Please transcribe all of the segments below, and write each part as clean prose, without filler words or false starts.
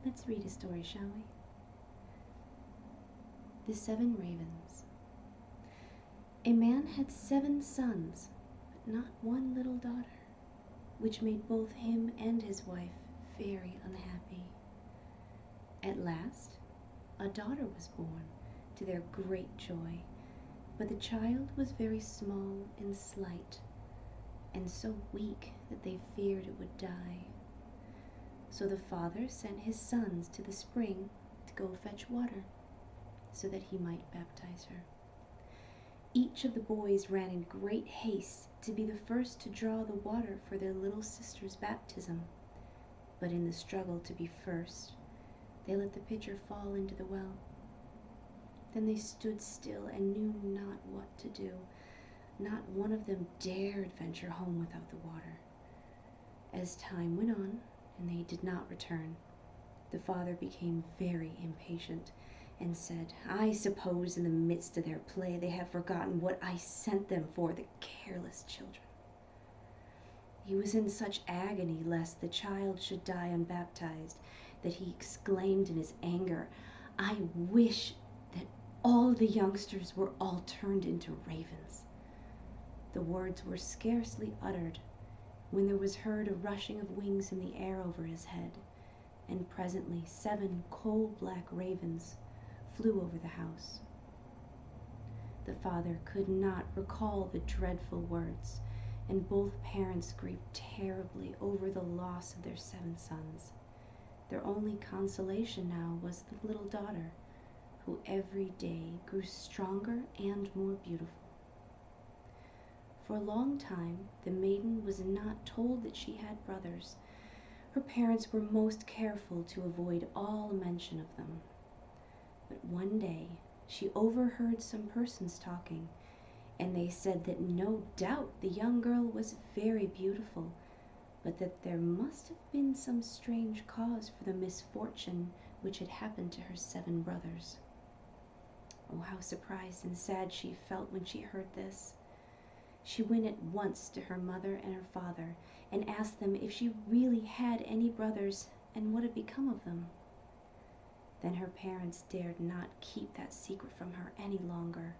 Let's read a story, shall we? The 7 Ravens. A man had 7 sons, but not one little daughter, which made both him and his wife very unhappy. At last, a daughter was born, to their great joy, but the child was very small and slight, and so weak that they feared it would die. So the father sent his sons to the spring to go fetch water, so that he might baptize her. Each of the boys ran in great haste to be the first to draw the water for their little sister's baptism, but in the struggle to be first, they let the pitcher fall into the well. Then they stood still and knew not what to do. Not one of them dared venture home without the water. As time went on, and they did not return, the father became very impatient and said, "I suppose in the midst of their play they have forgotten what I sent them for, the careless children." He was in such agony lest the child should die unbaptized that he exclaimed in his anger, "I wish that all the youngsters were all turned into ravens." The words were scarcely uttered when there was heard a rushing of wings in the air over his head, and presently 7 coal-black ravens flew over the house. The father could not recall the dreadful words, and both parents grieved terribly over the loss of their 7 sons. Their only consolation now was the little daughter, who every day grew stronger and more beautiful. For a long time the maiden was not told that she had brothers. Her parents were most careful to avoid all mention of them. But one day she overheard some persons talking, and they said that no doubt the young girl was very beautiful, but that there must have been some strange cause for the misfortune which had happened to her 7 brothers. Oh, how surprised and sad she felt when she heard this. She went at once to her mother and her father, and asked them if she really had any brothers, and what had become of them. Then her parents dared not keep that secret from her any longer.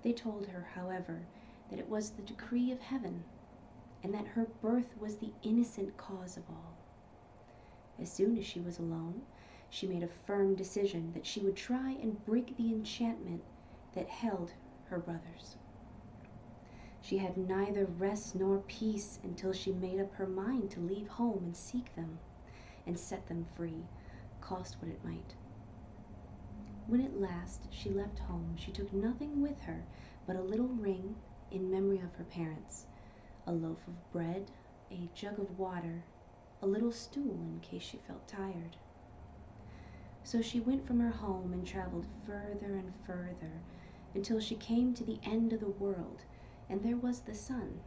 They told her, however, that it was the decree of heaven, and that her birth was the innocent cause of all. As soon as she was alone, she made a firm decision that she would try and break the enchantment that held her brothers. She had neither rest nor peace until she made up her mind to leave home and seek them, and set them free, cost what it might. When at last she left home, she took nothing with her but a little ring in memory of her parents, a loaf of bread, a jug of water, a little stool in case she felt tired. So she went from her home and traveled further and further until she came to the end of the world, and there was the sun.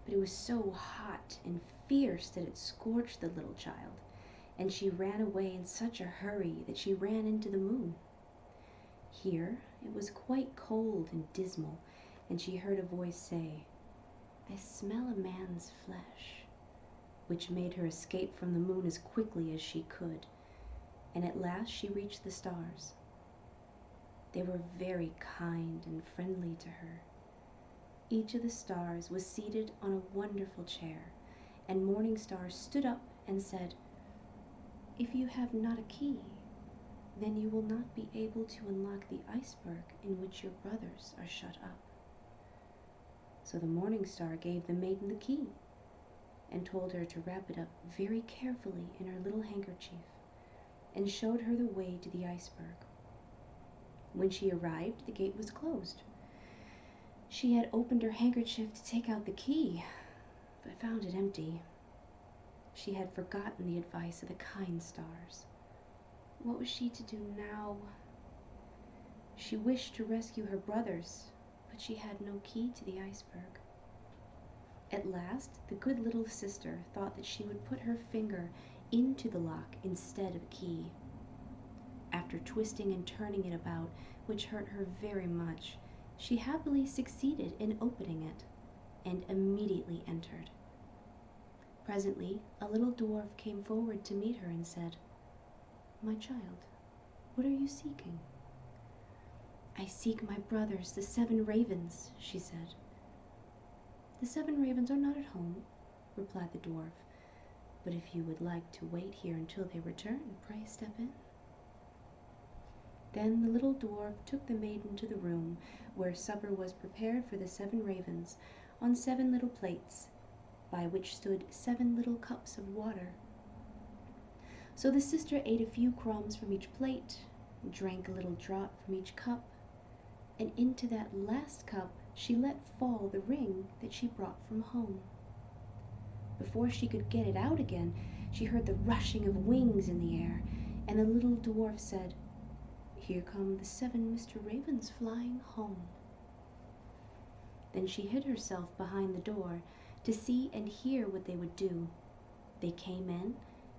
But it was so hot and fierce that it scorched the little child, and she ran away in such a hurry that she ran into the moon. Here it was quite cold and dismal, and she heard a voice say, "I smell a man's flesh," which made her escape from the moon as quickly as she could, and at last she reached the stars. They were very kind and friendly to her. Each of the stars was seated on a wonderful chair, and Morning Star stood up and said, "If you have not a key, then you will not be able to unlock the iceberg in which your brothers are shut up." So the Morning Star gave the maiden the key, and told her to wrap it up very carefully in her little handkerchief, and showed her the way to the iceberg. When she arrived, the gate was closed. She had opened her handkerchief to take out the key, but found it empty. She had forgotten the advice of the kind stars. What was she to do now? She wished to rescue her brothers, but she had no key to the iceberg. At last, the good little sister thought that she would put her finger into the lock instead of a key. After twisting and turning it about, which hurt her very much, she happily succeeded in opening it, and immediately entered. Presently a little dwarf came forward to meet her and said, my child, what are you seeking?" "I seek my brothers, the 7 ravens," she said. "The 7 ravens are not at home," replied the dwarf, "but if you would like to wait here until they return, pray step in." Then the little dwarf took the maiden to the room where supper was prepared for the 7 ravens on 7 little plates, by which stood 7 little cups of water. So the sister ate a few crumbs from each plate, drank a little drop from each cup, and into that last cup she let fall the ring that she brought from home. Before she could get it out again, she heard the rushing of wings in the air, and the little dwarf said, "Here come the 7 Mr. Ravens flying home." Then she hid herself behind the door to see and hear what they would do. They came in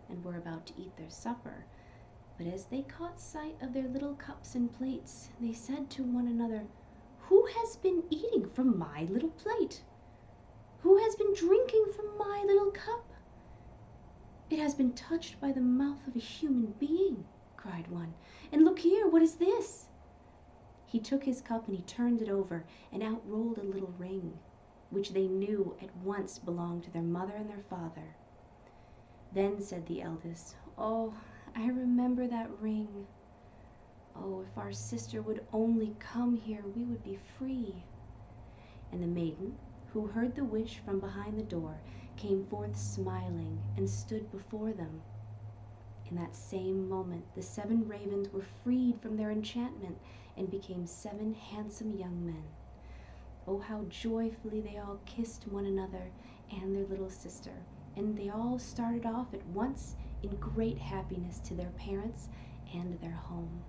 and were about to eat their supper, but as they caught sight of their little cups and plates, they said to one another, "Who has been eating from my little plate? Who has been drinking from my little cup?" "It has been touched by the mouth of a human being," cried one. "And look here, what is this?" He took his cup and he turned it over, and out rolled a little ring, which they knew at once belonged to their mother and their father. Then said the eldest, "Oh, I remember that ring. Oh, if our sister would only come here, we would be free." And the maiden, who heard the wish from behind the door, came forth smiling and stood before them. In that same moment the 7 ravens were freed from their enchantment and became 7 handsome young men. Oh, how joyfully they all kissed one another and their little sister, and they all started off at once in great happiness to their parents and their home.